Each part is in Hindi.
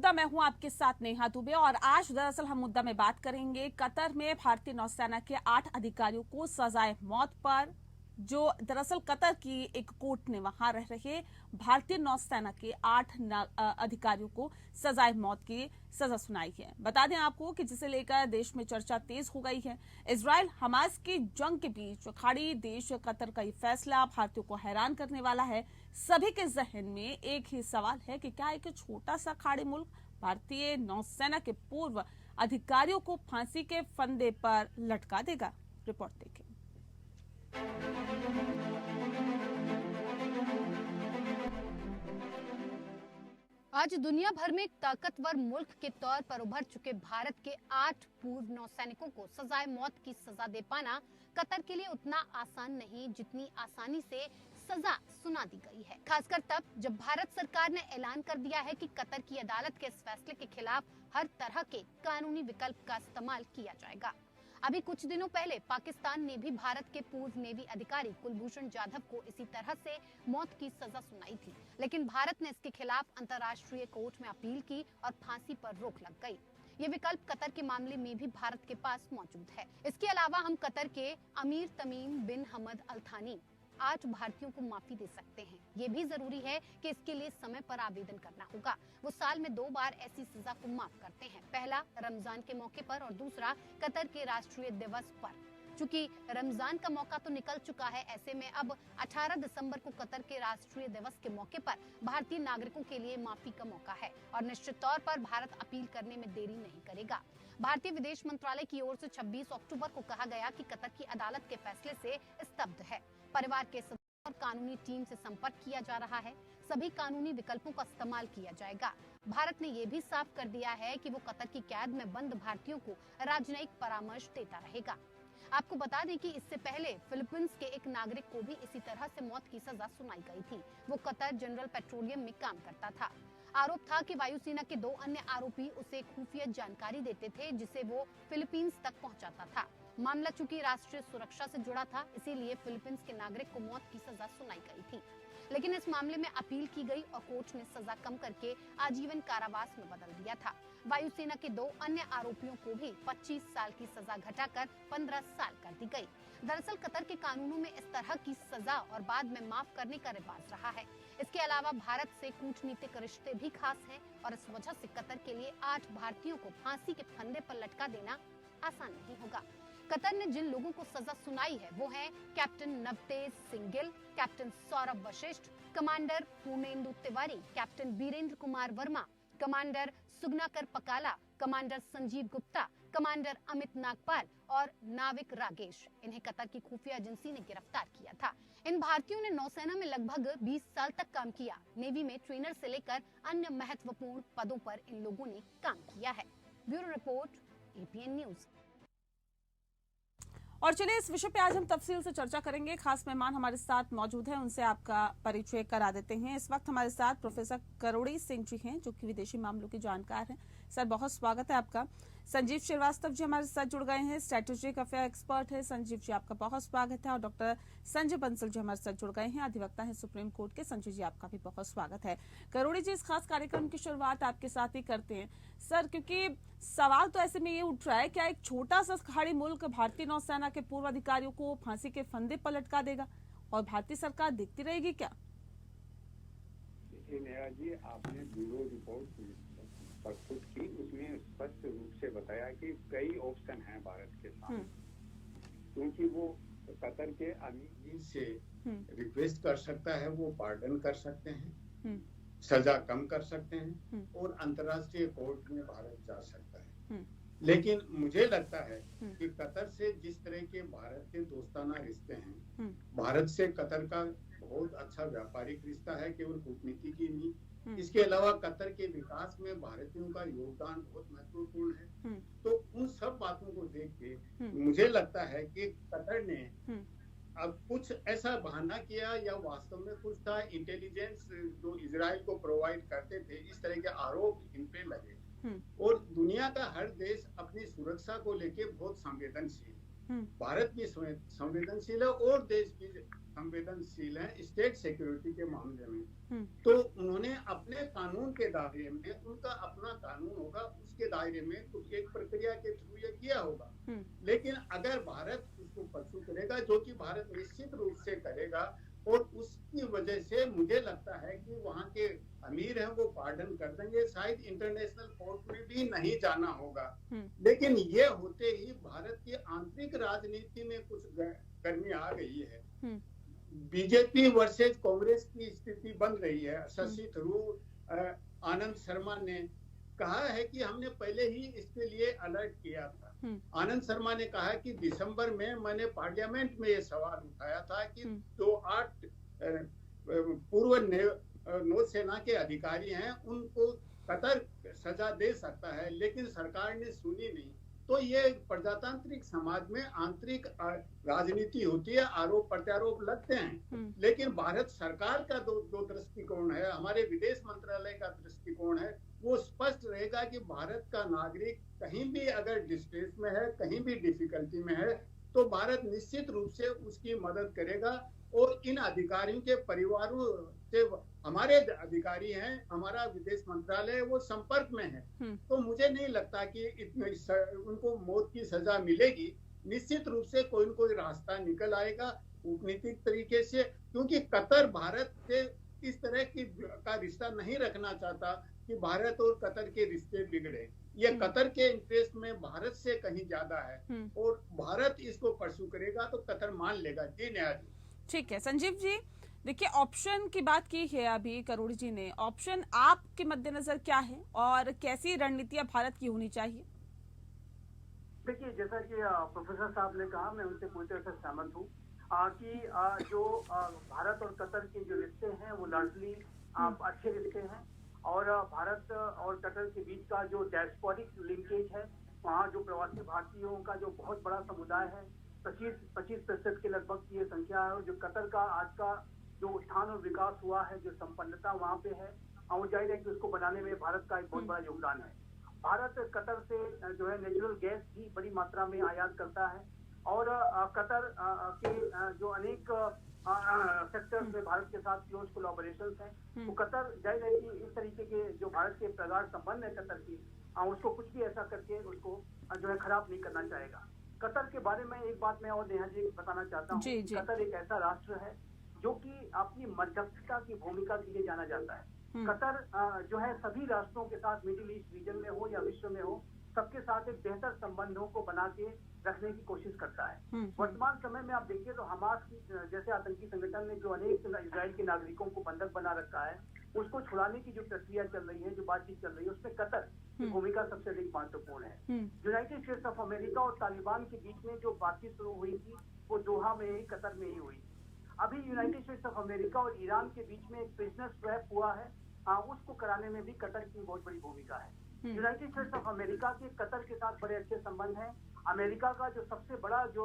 मुद्दा मैं हूं आपके साथ नेहा दुबे और आज दरअसल हम मुद्दा में बात करेंगे कतर में भारतीय नौसेना के 8 अधिकारियों को सजाए मौत पर। जो दरअसल कतर की एक कोर्ट ने वहां रह रहे भारतीय नौसेना के 8 अधिकारियों को सजाए मौत की सजा सुनाई है। बता दें आपको कि जिसे लेकर देश में चर्चा तेज हो गई है। इजराइल हमास की जंग के बीच खाड़ी देश कतर का ये फैसला भारतीयों को हैरान करने वाला है। सभी के जहन में एक ही सवाल है कि क्या एक छोटा सा खाड़ी मुल्क भारतीय नौसेना के पूर्व अधिकारियों को फांसी के फंदे पर लटका देगा। रिपोर्ट देखें। आज दुनिया भर में ताकतवर मुल्क के तौर पर उभर चुके भारत के 8 पूर्व नौसैनिकों को सजाए मौत की सजा दे पाना कतर के लिए उतना आसान नहीं जितनी आसानी से सजा सुना दी गई है। खासकर तब जब भारत सरकार ने ऐलान कर दिया है कि कतर की अदालत के इस फैसले के खिलाफ हर तरह के कानूनी विकल्प का इस्तेमाल किया जाएगा। अभी कुछ दिनों पहले पाकिस्तान ने भी भारत के पूर्व नेवी अधिकारी कुलभूषण जाधव को इसी तरह से मौत की सजा सुनाई थी, लेकिन भारत ने इसके खिलाफ अंतर्राष्ट्रीय कोर्ट में अपील की और फांसी पर रोक लग गई। ये विकल्प कतर के मामले में भी भारत के पास मौजूद है। इसके अलावा हम कतर के अमीर तमीम बिन हमद अल थानी 8 भारतीयों को माफी दे सकते हैं। ये भी जरूरी है कि इसके लिए समय पर आवेदन करना होगा। वो साल में 2 बार ऐसी सजा को माफ करते हैं, पहला रमजान के मौके पर और दूसरा कतर के राष्ट्रीय दिवस पर। चूंकि रमजान का मौका तो निकल चुका है, ऐसे में अब 18 दिसंबर को कतर के राष्ट्रीय दिवस के मौके पर भारतीय नागरिकों के लिए माफी का मौका है और निश्चित तौर पर भारत अपील करने में देरी नहीं करेगा। भारतीय विदेश मंत्रालय की ओर से 26 अक्टूबर को कहा गया कि कतर की अदालत के फैसले से स्तब्ध है। परिवार के सदस्यों और कानूनी टीम से संपर्क किया जा रहा है। सभी कानूनी विकल्पों का इस्तेमाल किया जाएगा। भारत ने यह भी साफ कर दिया है कि वो कतर की कैद में बंद भारतीयों को राजनयिक परामर्श देता रहेगा। आपको बता दें कि इससे पहले फिलीपींस के एक नागरिक को भी इसी तरह से मौत की सजा सुनाई गई थी। वो कतर जनरल पेट्रोलियम में काम करता था। आरोप था कि वायुसेना के 2 अन्य आरोपी उसे खुफिया जानकारी देते थे जिसे वो फिलीपींस तक पहुंचाता था। मामला चूंकि राष्ट्रीय सुरक्षा से जुड़ा था, इसीलिए फिलीपींस के नागरिक को मौत की सजा सुनाई गई थी, लेकिन इस मामले में अपील की गई और कोर्ट ने सजा कम करके आजीवन कारावास में बदल दिया था। वायुसेना के 2 अन्य आरोपियों को भी 25 साल की सजा घटाकर 15 साल कर दी गई। दरअसल कतर के कानूनों में इस तरह की सजा और बाद में माफ करने का रिवाज रहा है। इसके अलावा भारत से कूटनीतिक रिश्ते भी खास हैं और इस वजह से कतर के लिए 8 भारतीयों को फांसी के फंदे पर लटका देना आसान नहीं होगा। कतर ने जिन लोगों को सजा सुनाई है वो हैं captain Navtej Singh Gill, captain Saurabh Vashisht, commander Purnendu Tiwari, captain Birendra Kumar Verma, commander Suganakar Pakala, commander Sanjeev Gupta, commander Amit Nagpal और नाविक रागेश। इन्हें कतर की खुफिया एजेंसी ने गिरफ्तार किया था। इन भारतीयों ने नौसेना में लगभग 20 साल तक काम किया। नेवी में ट्रेनर से लेकर अन्य महत्वपूर्ण पदों पर इन लोगों ने काम किया है। Bureau report, APN news. और चलिए इस विषय पे आज हम तफसील से चर्चा करेंगे। खास मेहमान हमारे साथ मौजूद हैं, उनसे आपका परिचय करा देते हैं। इस वक्त हमारे साथ प्रोफेसर करोड़ी सिंह जी हैं जो कि विदेशी मामलों के जानकार हैं। सर बहुत स्वागत है आपका। संजीव श्रीवास्तव जी हमारे साथ जुड़ गए हैं, स्ट्रेटेजिक अफेयर एक्सपर्ट है। संजीव जी आपका बहुत स्वागत है। और डॉक्टर संजय बंसल जी हमारे साथ जुड़ गए हैं, अधिवक्ता है सुप्रीम कोर्ट के। संजय जी आपका भी बहुत स्वागत है। करोड़ी जी इस खास कार्यक्रम की शुरुआत आपके साथ ही करते हैं सर, क्योंकि सवाल तो ऐसे में ये उठ रहा है, क्या एक छोटा सा खाड़ी मुल्क भारतीय नौसेना के पूर्व अधिकारियों को फांसी के फंदे पर लटका देगा और भारतीय सरकार देखती रहेगी क्या? देखिए नेहा जी, आपने ब्यूरो रिपोर्ट प्रस्तुत की, उसमें स्पष्ट रूप से बताया कि कई ऑप्शन हैं भारत के सामने, क्योंकि वो कतर के अमीर से रिक्वेस्ट कर सकता है, वो पार्डन कर सकते हैं, सजा कम कर सकते हैं और अंतर्राष्ट्रीय कोर्ट में भारत जा सकता है। लेकिन मुझे लगता है कि कतर से जिस तरह के भारत के दोस्ताना रिश्ते हैं, भारत से कतर का बहुत अच्छा व्यापारिक रिश्ता है, केवल कूटनीति की नहीं। इसके अलावा कतर के विकास में भारतीयों का योगदान बहुत महत्वपूर्ण है। तो उन सब बातों को देख के मुझे लगता है कि कतर ने अब कुछ ऐसा बहाना किया या वास्तव में कुछ था। इंटेलिजेंस जो इजराइल को प्रोवाइड करते थे, इस तरह के आरोप इन पे लगे। और दुनिया का हर देश अपनी सुरक्षा को लेके बहुत संवेदनशील, भारत भी संवेदनशील है और देश भी संवेदनशील है स्टेट सिक्योरिटी के मामले में। तो उन्होंने अपने कानून के दायरे में, उनका अपना कानून होगा, उसके दायरे में कुछ एक प्रक्रिया के थ्रू ये किया होगा। लेकिन अगर भारत उसको परसू करेगा, जो कि भारत निश्चित रूप से करेगा, और उसकी वजह से मुझे लगता है कि वहाँ के अमीर हैं वो पार्डन कर देंगे, शायद इंटरनेशनल कोर्ट में भी नहीं जाना होगा। लेकिन ये होते ही भारत की आंतरिक राजनीति में कुछ गर्मी आ गई है। बीजेपी वर्सेज कांग्रेस की स्थिति बन रही है। शशि थरूर, आनंद शर्मा ने कहा है कि हमने पहले ही इसके लिए अलर्ट किया था। आनंद शर्मा ने कहा कि दिसंबर में मैंने पार्लियामेंट में ये सवाल उठाया था कि 8 पूर्व नौसेना के अधिकारी हैं, उनको कतर सजा दे सकता है, लेकिन सरकार ने सुनी नहीं। तो ये प्रजातांत्रिक समाज में आंतरिक राजनीति होती है, आरोप प्रत्यारोप लगते हैं। लेकिन भारत सरकार का दो दृष्टिकोण है, हमारे विदेश मंत्रालय का दृष्टिकोण है, वो स्पष्ट रहेगा कि भारत का नागरिक कहीं भी अगर डिस्ट्रेस में है, कहीं भी डिफिकल्टी में है, तो भारत निश्चित रूप से उसकी मदद करेगा। और इन अधिकारियों के परिवारों से, हमारे अधिकारी हैं, हमारा विदेश मंत्रालय वो संपर्क में है, तो मुझे नहीं लगता कि उनको मौत की सजा मिलेगी। निश्चित रूप से कोई न कोई रास्ता निकल आएगा कूटनीतिक तरीके से, क्योंकि कतर भारत से इस तरह का रिश्ता नहीं रखना चाहता कि भारत और कतर के रिश्ते बिगड़े। ये कतर के इंटरेस्ट में भारत से कहीं ज्यादा है, और भारत इसको परसू करेगा तो कतर मान लेगा। जी न्याय। ठीक है संजीव जी, देखिए ऑप्शन की बात की है अभी करोड़ जी ने, ऑप्शन आपके मद्देनजर क्या है और कैसी रणनीतियां भारत की होनी चाहिए? देखिए, जैसा कि प्रोफेसर साहब ने कहा, मैं उनसे पूरी तरह से सहमत हूँ कि जो भारत और कतर के जो रिश्ते हैं वो लार्जली अच्छे रिश्ते हैं, और भारत और कतर के बीच का जो डायस्पोरिक लिंकेज है, वहाँ जो प्रवासी भारतीयों का जो बहुत बड़ा समुदाय है, 25% के लगभग की ये संख्या है। और जो कतर का आज का जो उत्थान और विकास हुआ है, जो संपन्नता वहाँ पे है, वो जाहिर है कि उसको बनाने में भारत का एक बहुत बड़ा योगदान है। भारत कतर से जो है नेचुरल गैस भी बड़ी मात्रा में आयात करता है, और कतर के जो अनेक सेक्टर्स में भारत के साथ क्लोज कोलैबोरेशंस हैं। तो कतर जाहिर है कि इस तरीके के जो भारत के प्रगाढ़ संबंध है कतर की, उसको कुछ भी ऐसा करके उसको जो है खराब नहीं करना चाहेगा। कतर के बारे में एक बात मैं और नेहा जी बताना चाहता हूँ। कतर एक ऐसा राष्ट्र है जो कि अपनी मध्यस्थता की भूमिका के लिए जाना जाता है। कतर जो है सभी राष्ट्रों के साथ, मिडिल ईस्ट रीजन में हो या विश्व में हो, सबके साथ एक बेहतर संबंधों को बना के रखने की कोशिश करता है। वर्तमान समय में आप देखिए तो हमास की जैसे आतंकी संगठन ने जो अनेक इजराइल के नागरिकों को बंधक बना रखा है, उसको छुड़ाने की जो प्रक्रिया चल रही है, जो बातचीत चल रही है, उसमें कतर की भूमिका सबसे अधिक महत्वपूर्ण है। यूनाइटेड स्टेट्स ऑफ अमेरिका और तालिबान के बीच में जो बातचीत शुरू हुई थी, वो दोहा में ही, कतर में ही हुई। अभी यूनाइटेड स्टेट्स ऑफ अमेरिका और ईरान के बीच में एक प्रिजनर स्वैप हुआ है, उसको कराने में भी कतर की बहुत बड़ी भूमिका है। यूनाइटेड स्टेट्स ऑफ अमेरिका के कतर के साथ बड़े अच्छे संबंध हैं। अमेरिका का जो सबसे बड़ा जो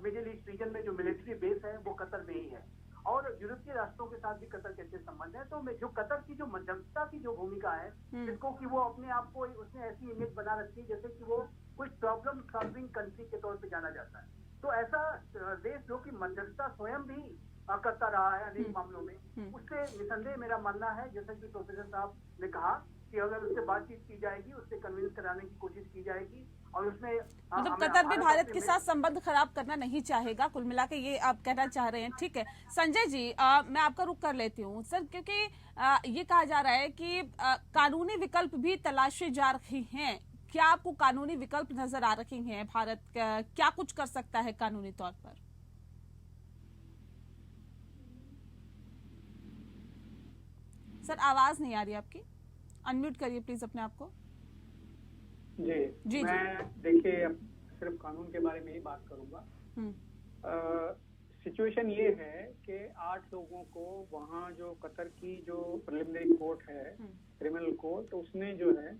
मिडिल ईस्ट रीजन में जो मिलिट्री बेस है वो कतर में ही है, और यूरोपीय राष्ट्रों के साथ भी कतर के अच्छे संबंध है। तो जो कतर की जो मध्यस्थता की जो भूमिका है, जिसको कि वो अपने आप को उसने ऐसी इमेज बना रखी है जैसे कि वो कोई प्रॉब्लम सॉल्विंग कंट्री के तौर पे जाना जाता है। तो ऐसा देश जो कि मध्यस्थता स्वयं भी करता रहा है अनेक मामलों में, उससे निसंदेह मेरा मानना है, जैसा कि प्रोफेसर साहब ने कहा, कि अगर उससे बातचीत की जाएगी, उससे कन्विंस कराने की कोशिश की जाएगी, और उसमें मतलब कतर भी भारत के साथ संबंध खराब करना नहीं चाहेगा, कुल मिला के ये आप कहना चाह रहे हैं। ठीक है संजय जी, मैं आपका रुख कर लेती हूँ सर, क्योंकि ये कहा जा रहा है कि कानूनी विकल्प भी तलाशे जा रहे हैं। क्या आपको कानूनी विकल्प नजर आ रहे हैं? भारत क्या कुछ कर सकता है कानूनी तौर पर? सर आवाज नहीं आ रही आपकी, अनम्यूट करिए प्लीज अपने आप को। जी मैं देखिए सिर्फ कानून के बारे में ही बात करूंगा। सिचुएशन ये है कि 8 लोगों को वहाँ जो कतर की जो प्रिलिमिनरी कोर्ट है, क्रिमिनल कोर्ट, तो उसने जो है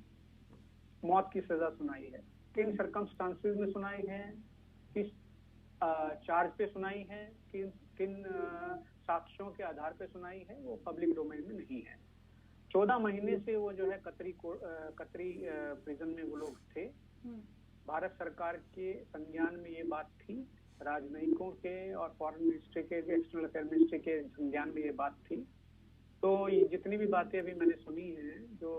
मौत की सजा सुनाई है। किन सर्कमस्टांसेस में सुनाई है, किस चार्ज पे सुनाई है, किन साक्ष्यों के आधार पे सुनाई है, वो पब्लिक डोमेन में नहीं है। 14 महीने से वो जो है कतरी प्रिजन में वो लोग थे, भारत सरकार के संज्ञान में ये बात थी, राजनयिकों के और फॉरेन मिनिस्ट्री के, एक्सटर्नल अफेयर मिनिस्ट्री के संज्ञान में ये बात थी। तो ये जितनी भी बातें अभी मैंने सुनी हैं जो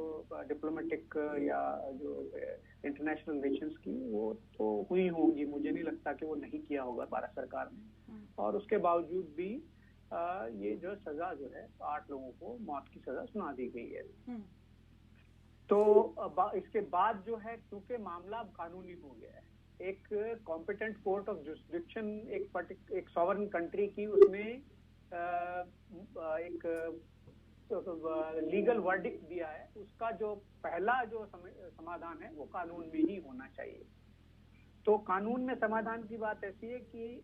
डिप्लोमेटिक या जो इंटरनेशनल रिलेशंस की, वो तो हुई होंगी, मुझे नहीं लगता कि वो नहीं किया होगा भारत सरकार ने। और उसके बावजूद भी ये जो सजा जो है 8 लोगों को मौत की सजा सुना दी गई है। तो इसके बाद जो है, क्योंकि मामला अब कानूनी हो गया है, एक कॉम्पिटेंट कोर्ट ऑफ जुरिसडिक्शन एक सॉवरेन कंट्री की उसने एक लीगल वर्डिक्ट दिया है, उसका जो पहला जो समाधान है वो कानून में ही होना चाहिए। तो कानून में समाधान की बात ऐसी है कि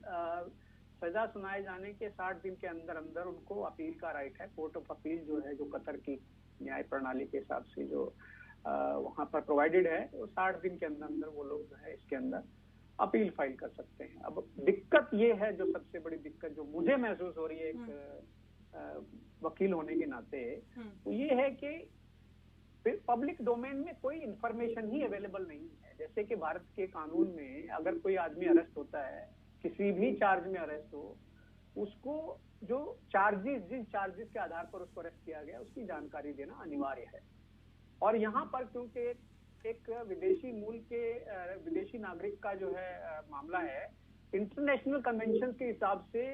सजा सुनाए जाने के 60 दिन के अंदर अंदर उनको अपील का राइट है। कोर्ट ऑफ अपील जो है, जो कतर की न्याय प्रणाली के हिसाब से जो वहां पर प्रोवाइडेड है, वो 60 दिन के अंदर अंदर वो लोग जो है इसके अंदर अपील फाइल कर सकते हैं। अब दिक्कत ये है, जो सबसे बड़ी दिक्कत जो मुझे महसूस हो रही है एक वकील होने के नाते, तो ये है कि पब्लिक डोमेन में कोई इंफॉर्मेशन ही अवेलेबल नहीं है। जैसे कि भारत के कानून में अगर कोई आदमी अरेस्ट होता है, किसी भी चार्ज में अरेस्ट हो, उसको जो जिस चार्जेस के आधार पर उसको अरेस्ट किया गया उसकी जानकारी देना अनिवार्य है। और यहाँ पर क्योंकि एक विदेशी मूल के विदेशी नागरिक का जो है मामला है, इंटरनेशनल कन्वेंशन के हिसाब से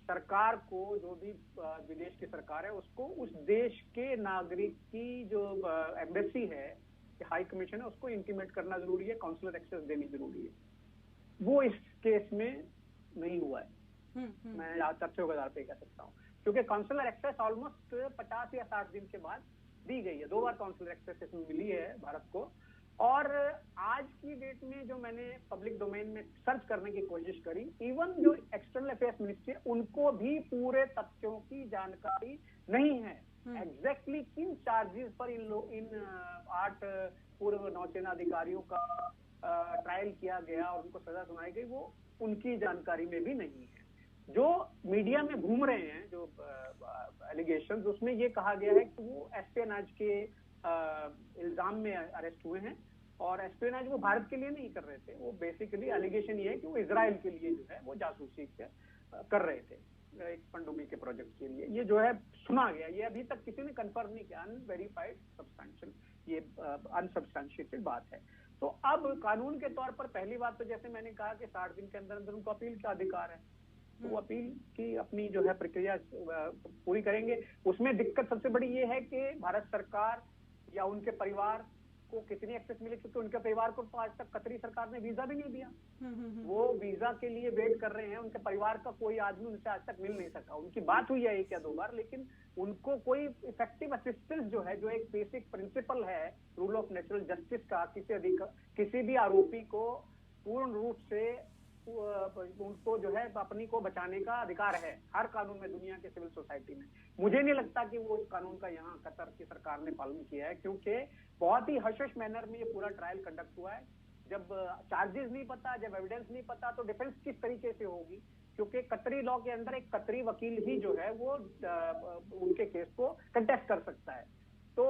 सरकार को, जो भी विदेश की सरकार है, उसको उस देश के नागरिक की जो एम्बेसी है, हाई कमीशन है, उसको इंटीमेट करना जरूरी है, काउंसलर एक्सेस देनी जरूरी है। वो इस केस में नहीं हुआ है। मैं तथ्यों के आधार पर कह सकता हूँ, क्योंकि काउंसलर एक्सेस ऑलमोस्ट 50 या 60 दिन के बाद दी गई है। 2 बार काउंसलर एक्सेस इसमें मिली है भारत को। और आज की डेट में जो मैंने पब्लिक डोमेन में सर्च करने की कोशिश करी, इवन जो एक्सटर्नल अफेयर्स मिनिस्ट्री है, उनको भी पूरे तथ्यों की जानकारी नहीं है। एग्जैक्टली किन चार्जेस पर इन 8 पूर्व नौसेना अधिकारियों का ट्रायल किया गया और उनको सजा सुनाई गई, वो उनकी जानकारी में भी नहीं है। जो मीडिया में घूम रहे हैं जो एलिगेशंस, उसमें ये कहा गया है कि वो एस्पियोनेज के इल्जाम में अरेस्ट हुए हैं, और एस्पियोनेज वो भारत के लिए नहीं कर रहे थे। वो बेसिकली एलिगेशन ये है कि वो इजराइल के लिए जो है वो जासूसी कर रहे थे, एक पनडुब्बी के प्रोजेक्ट के लिए। ये जो है सुना गया, ये अभी तक किसी ने कंफर्म नहीं किया, अनवेरीफाइड सब्सटेंशियल, ये अनसब्सटेंशिएटेड बात है। तो अब कानून के तौर पर पहली बात तो जैसे मैंने कहा कि 60 दिन के अंदर अंदर उनको अपील का अधिकार है, तो वो अपील की अपनी जो है प्रक्रिया पूरी करेंगे। उसमें दिक्कत सबसे बड़ी ये है कि भारत सरकार या उनके परिवार को कितनी एक्सेस मिले, क्योंकि उनके परिवार को तो आज तक कतरी सरकार ने वीजा भी नहीं दिया। वो वीजा के लिए वेट कर रहे हैं। उनके परिवार का कोई आदमी उनसे आज तक मिल नहीं सका। उनकी बात हुई है 1 या 2 बार, लेकिन उनको कोई इफेक्टिव असिस्टेंस जो है, जो एक बेसिक प्रिंसिपल है रूल ऑफ नेचुरल जस्टिस का, किसी भी आरोपी को पूर्ण रूप से उनको जो है अपनी को बचाने का अधिकार है हर कानून में, दुनिया के सिविल सोसाइटी में। मुझे नहीं लगता कि वो इस कानून का यहाँ कतर की सरकार ने पालन किया है, क्योंकि बहुत ही हश-हश मैनर में ये पूरा ट्रायल कंडक्ट हुआ है। जब चार्जेस नहीं पता, जब एविडेंस नहीं पता, तो डिफेंस किस तरीके से होगी? क्योंकि कतरी लॉ के अंदर एक कतरी वकील ही जो है वो उनके केस को कंटेस्ट कर सकता है। तो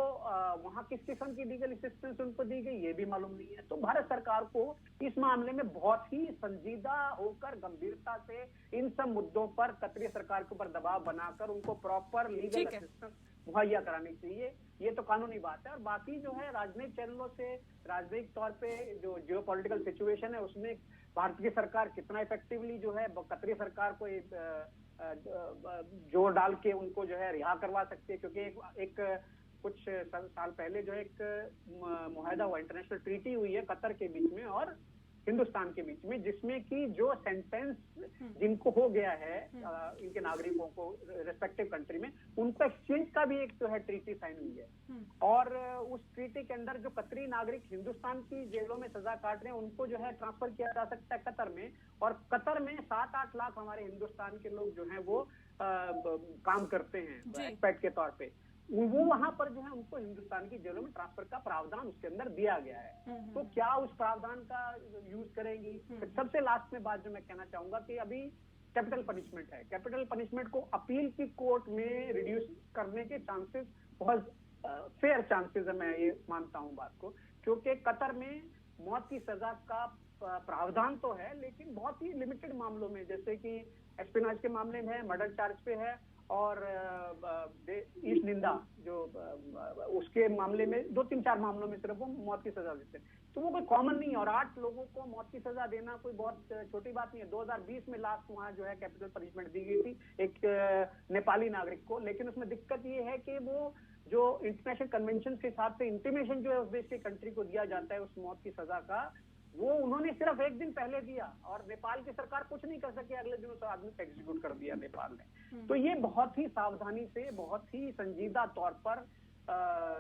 वहां किस किस्म की लीगल असिस्टेंस उनको दी गई ये भी मालूम नहीं है। तो भारत सरकार को इस मामले में बहुत ही संजीदा होकर गंभीरता से इन सब मुद्दों पर कतरी सरकार के ऊपर दबाव बनाकर उनको प्रॉपर लीगल असिस्टेंस मुहैया करानी चाहिए। ये तो कानूनी बात है। और बाकी जो है राजनीतिक चैनलों से राजनीतिक तौर पे जो जियोपॉलिटिकल सिचुएशन है उसमें भारत की सरकार कितना इफेक्टिवली जो है कतरी सरकार को जोर डाल के उनको जो है रिहा करवा सकती है। क्योंकि एक कुछ साल पहले जो एक मुआहदा हुआ, इंटरनेशनल ट्रीटी हुई है कतर के बीच में और हिंदुस्तान के बीच में, जिसमें कि जो सेंटेंस जिनको हो गया है इनके नागरिकों को रेस्पेक्टिव कंट्री में, उनको एक्सचेंज का भी एक जो है ट्रीटी साइन हुई है। और उस ट्रीटी के अंदर जो कतरी नागरिक हिंदुस्तान की जेलों में सजा काट रहे हैं उनको जो है ट्रांसफर किया जा सकता है कतर में। और कतर में 7-8 लाख हमारे हिंदुस्तान के लोग जो है वो काम करते हैं एक्सपेट के तौर पे। वो वहां पर जो है उनको हिंदुस्तान की जेलों में ट्रांसफर का प्रावधान उसके अंदर दिया गया है। तो क्या उस प्रावधान का यूज करेंगी? सबसे लास्ट में बात जो मैं कहना चाहूंगा कि अभी कैपिटल पनिशमेंट है। कैपिटल पनिशमेंट को अपील की कोर्ट में रिड्यूस करने के चांसेस बहुत फेयर चांसेस है, मैं ये मानता हूं बात को। क्योंकि कतर में मौत की सजा का प्रावधान तो है, लेकिन बहुत ही लिमिटेड मामलों में, जैसे कि एस्पिनाज के मामले में है, मर्डर चार्ज पे है, और ईस्ट निंदा जो उसके मामले में 2-3-4 मामलों में सिर्फ वो मौत की सजा देते हैं। तो वो कोई कॉमन नहीं है, और 8 लोगों को मौत की सजा देना कोई बहुत छोटी बात नहीं है। 2020 में लास्ट वहाँ जो है कैपिटल पनिशमेंट दी गई थी एक नेपाली नागरिक को, लेकिन उसमें दिक्कत ये है कि वो जो इंटरनेशनल कन्वेंशन के हिसाब से इंटीमेशन जो है उस देश के कंट्री को दिया जाता है उस मौत की सजा का, वो उन्होंने सिर्फ एक दिन पहले दिया, और नेपाल की सरकार कुछ नहीं कर सके, अगले दिन उस आदमी को एग्जीक्यूट कर दिया नेपाल ने। तो ये बहुत ही सावधानी से, बहुत ही संजीदा तौर पर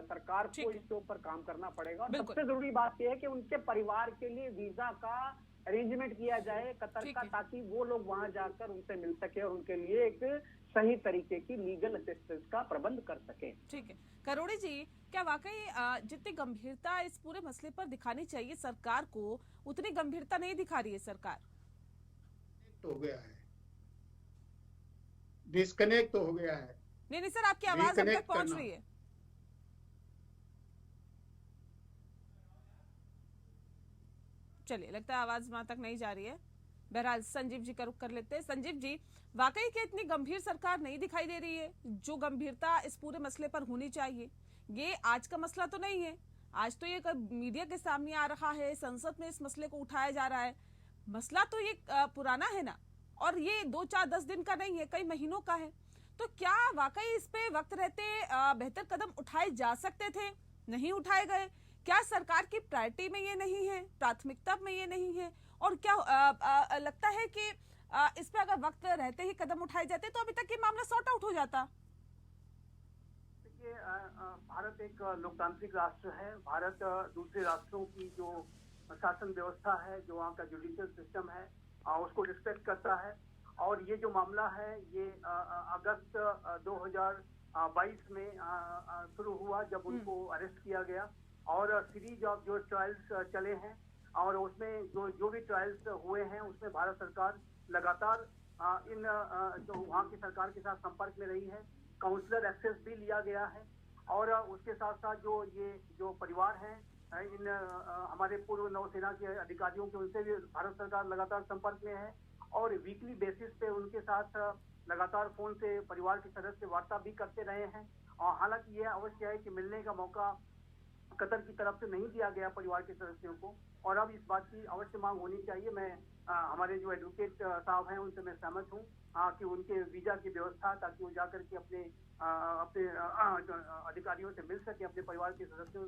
सरकार को इसके ऊपर काम करना पड़ेगा। और सबसे जरूरी बात यह है कि उनके परिवार के लिए वीजा का अरेंजमेंट किया जाए कतर का, ताकि वो लोग वहां जाकर उनसे मिल सके और उनके लिए एक सही तरीके की लीगल असिस्टेंस का प्रबंध कर सके। ठीक है करोड़ी जी, क्या वाकई जितनी गंभीरता इस पूरे मसले पर दिखानी चाहिए सरकार को, उतनी गंभीरता नहीं दिखा रही है सरकार? तो हो गया है, डिस्कनेक्ट तो हो गया है। नहीं सर, आपकी आवाज अब तक पहुंच रही है। चलिए, लगता है आवाज वहां तक नहीं जा रही है। बहरहाल संजीव जी का रुख कर लेते हैं। संजीव जी, वाकई क्या इतनी गंभीर सरकार नहीं दिखाई दे रही है जो गंभीरता इस पूरे मसले पर होनी चाहिए? ये आज का मसला तो नहीं है, आज तो ये मीडिया के सामने आ रहा है, संसद में इस मसले को उठाया जा रहा है। मसला तो ये पुराना है ना, और ये 2-4-10 दिन का नहीं है, कई महीनों का है। तो क्या वाकई इस पे वक्त रहते बेहतर कदम उठाए जा सकते थे, नहीं उठाए गए? क्या सरकार की प्रायोरिटी में ये नहीं है, प्राथमिकता में ये नहीं है? और क्या लगता है कि इस पे अगर वक्त रहते ही कदम उठाए जाते तो अभी तक ये मामला सॉर्ट आउट हो जाता? देखिए, भारत एक लोकतांत्रिक राष्ट्र है। भारत दूसरे राष्ट्रों की जो शासन व्यवस्था है, जो वहाँ का जुडिशियल सिस्टम है, उसको रिस्पेक्ट करता है। और ये जो मामला है ये अगस्त 2022 में शुरू हुआ, जब उनको अरेस्ट किया गया, और सीरीज ऑफ जो ट्रायल्स चले हैं, और उसमें जो भी ट्रायल्स हुए हैं उसमें भारत सरकार लगातार इन जो वहाँ की सरकार के साथ संपर्क में रही है। काउंसलर एक्सेस भी लिया गया है, और उसके साथ साथ जो परिवार हैं इन हमारे पूर्व नौसेना के अधिकारियों के, उनसे भी भारत सरकार लगातार संपर्क में है, और वीकली बेसिस पे उनके साथ लगातार फोन से परिवार के सदस्य वार्ता भी करते रहे हैं। और हालांकि यह अवश्य है कि मिलने का मौका कतर की तरफ से नहीं दिया गया परिवार के सदस्यों को, और अब इस बात की अवश्य मांग होनी चाहिए। मैं हमारे जो एडवोकेट साहब हैं उनसे मैं सहमत हूँ कि उनके वीजा की व्यवस्था, ताकि वो जाकर के अपने अधिकारियों से मिल सके, अपने परिवार के सदस्यों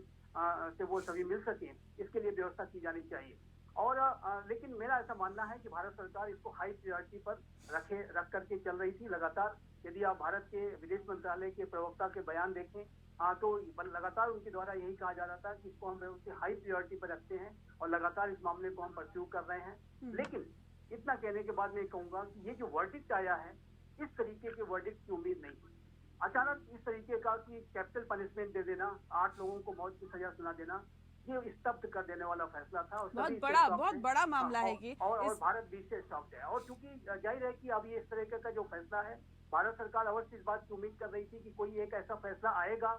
से वो सभी मिल सके, इसके लिए व्यवस्था की जानी चाहिए। और लेकिन मेरा ऐसा मानना है कि भारत सरकार इसको हाई प्रायोरिटी पर रख करके चल रही थी लगातार। यदि आप भारत के विदेश मंत्रालय के प्रवक्ता के बयान देखें तो लगातार उनके द्वारा यही कहा जा रहा था कि इसको हम उसकी हाई प्रायोरिटी पर रखते हैं और लगातार इस मामले को हम परस्यू कर रहे हैं। लेकिन इतना कहने के बाद मैं कहूंगा कि ये जो वर्डिक्ट आया है, इस तरीके के वर्डिक्ट की उम्मीद नहीं। अचानक इस तरीके का कि कैपिटल पनिशमेंट दे देना, 8 लोगों को मौत की सजा सुना देना, ये स्तब्ध कर देने वाला फैसला था। और बहुत बड़ा मामला है ये, और भारत भी इससे शॉक्ड है। और चूंकि जाहिर है कि अब ये इस तरह का जो फैसला है, भारत सरकार अवश्य इस बात की उम्मीद कर रही थी कि कोई एक ऐसा फैसला आएगा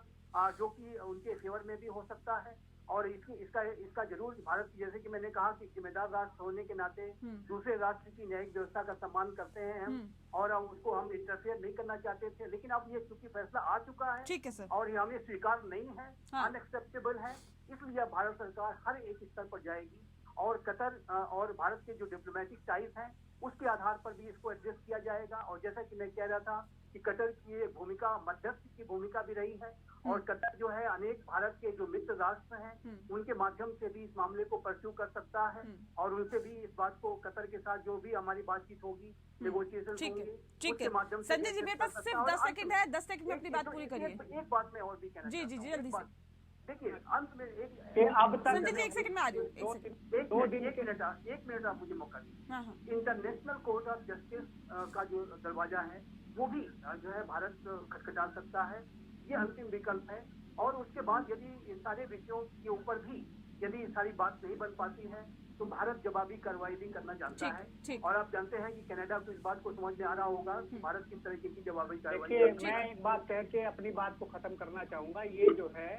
जो कि उनके फेवर में भी हो सकता है। और इसका जरूर भारत, जैसे कि मैंने कहा कि जिम्मेदार राष्ट्र होने के नाते दूसरे राष्ट्र की न्यायिक व्यवस्था का सम्मान करते हैं हम, और उसको हम इंटरफेयर नहीं करना चाहते थे। लेकिन अब ये चूंकि फैसला आ चुका है, ठीक है सर, और ये हमें स्वीकार नहीं है, अनएक्सेप्टेबल है, इसलिए भारत सरकार हर एक स्तर पर जाएगी। और कतर और भारत के जो डिप्लोमेटिक टाइज हैं उसके आधार पर भी इसको एडजस्ट किया जाएगा। और जैसा कि मैं कह रहा था कि कतर की ये भूमिका मध्यस्थ की भूमिका भी रही है, और कतर जो है अनेक भारत के जो मित्र राष्ट्र हैं उनके माध्यम से भी इस मामले को परस्यू कर सकता है, और उनसे भी इस बात को कतर के साथ जो भी हमारी बातचीत होगी, नेगोशिएशन होंगे, उसके माध्यम से। संजय जी, मेरे पास सिर्फ 10 सेकंड है, 10 सेकंड में अपनी बात पूरी करिए। एक बात मैं और भी कहना जी जी जल्दी से। देखिए, अंत में संजय जी 1 सेकंड में आ रही हूँ, 1 मिनट आप मुझे मौका दीजिए। इंटरनेशनल कोर्ट ऑफ जस्टिस का जो दरवाजा है वो भी जो है भारत खटखटा सकता है, ये अंतिम विकल्प है। और उसके बाद यदि इन सारे विषयों के ऊपर भी यदि सारी बात नहीं बन पाती है तो भारत जवाबी कार्रवाई भी करना जानता है। और आप जानते हैं कि कनाडा को इस बात को समझ में आ रहा होगा कि भारत किस तरीके की जवाबी कार्रवाई। मैं एक बात कह के अपनी बात को खत्म करना चाहूंगा। ये जो है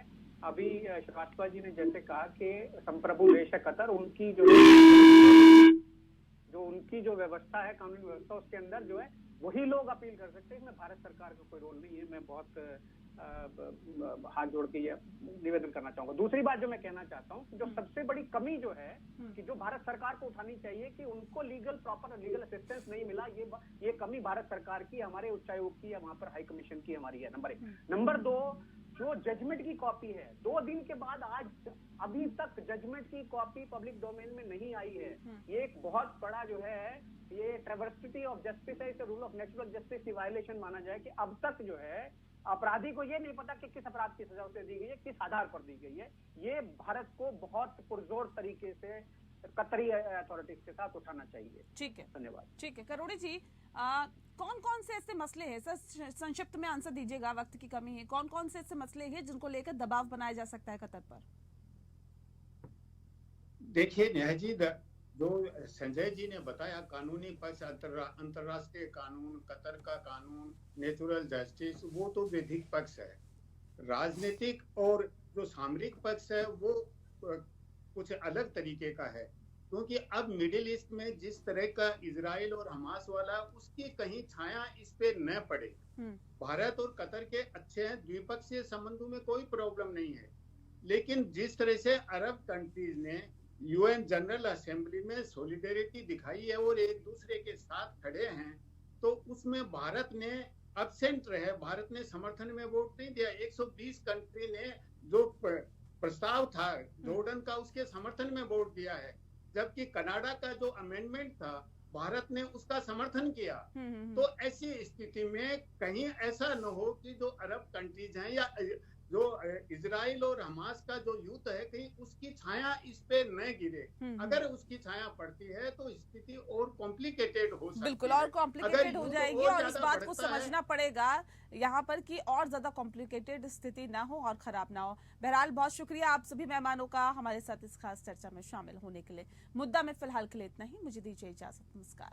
अभी श्रीवास्तव जी ने जैसे कहा कि संप्रभु देश है कतर, उनकी जो व्यवस्था है, कानूनी व्यवस्था, उसके अंदर जो है वही लोग अपील कर सकते हैं। इसमें भारत सरकार का कोई रोल नहीं है। मैं बहुत हाथ जोड़ के ये निवेदन करना चाहूंगा। दूसरी बात जो मैं कहना चाहता हूँ, जो सबसे बड़ी कमी जो है कि जो भारत सरकार को उठानी चाहिए कि उनको प्रॉपर लीगल असिस्टेंस नहीं मिला, ये कमी भारत सरकार की, हमारे उच्चायोग की या वहां पर हाई कमीशन की हमारी है, नंबर 1। नंबर 2, जो जजमेंट की कॉपी है 2 दिन के बाद आज अभी तक जजमेंट की कॉपी पब्लिक डोमेन में नहीं आई है। ये एक बहुत बड़ा जो है ये ट्रेवर्सिटी ऑफ जस्टिस है, इसे रूल ऑफ नेचुरल जस्टिस की वायलेशन माना जाए कि अब तक जो है अपराधी को ये नहीं पता कि किस अपराध की सजा उसे दी गई है, किस आधार पर दी गई है। ये भारत को बहुत पुरजोर तरीके से कतरी अथॉरिटीज के साथ उठाना चाहिए। ठीक है, धन्यवाद। ठीक है करोड़ी जी, कौन कौन से ऐसे मसले हैं सर, संक्षिप्त में आंसर दीजिएगा, वक्त की कमी है, कौन कौन से ऐसे मसले हैं जिनको लेकर दबाव बनाया जा सकता है कतर पर? देखिए नेहा जी, जो संजय जी ने बताया, कानूनी पक्ष, अंतर्राष्ट्रीय कानून, कतर का कानून, नेचुरल जस्टिस, वो तो विधिक पक्ष है। राजनीतिक और जो सामरिक पक्ष है वो कुछ अलग तरीके का है, क्योंकि अब मिडिल ईस्ट में जिस तरह का इजराइल और हमास वाला, उसकी कहीं छाया इस पे न पड़े। भारत और कतर के अच्छे हैं, द्विपक्षीय संबंधों में कोई प्रॉब्लम नहीं है, लेकिन जिस तरह से अरब कंट्रीज ने यूएन जनरल असेंबली में सॉलिडेरिटी दिखाई है और एक दूसरे के साथ खड़े हैं, तो उसमें भारत ने अब्सेंट रहे, भारत ने समर्थन में वोट नहीं दिया। 120 कंट्री ने जो प्रस्ताव था जॉर्डन का, उसके समर्थन में वोट दिया है, जबकि कनाडा का जो अमेंडमेंट था भारत ने उसका समर्थन किया। तो ऐसी स्थिति में कहीं ऐसा न हो कि जो अरब कंट्रीज हैं या जो इजराइल और हमास का जो युद्ध है, कहीं उसकी छाया इस पे न गिरे। अगर उसकी छाया पड़ती है तो स्थिति और कॉम्प्लिकेटेड हो सकती है। बिल्कुल, और कॉम्प्लिकेटेड हो जाएगी, और इस बात को समझना पड़ेगा यहाँ पर कि और ज्यादा कॉम्प्लिकेटेड स्थिति ना हो और खराब ना हो। बहरहाल बहुत शुक्रिया आप सभी मेहमानों का हमारे साथ इस खास चर्चा में शामिल होने के लिए। मुद्दा में फिलहाल के लिए इतना ही, मुझे दीजिए इजाजत, नमस्कार।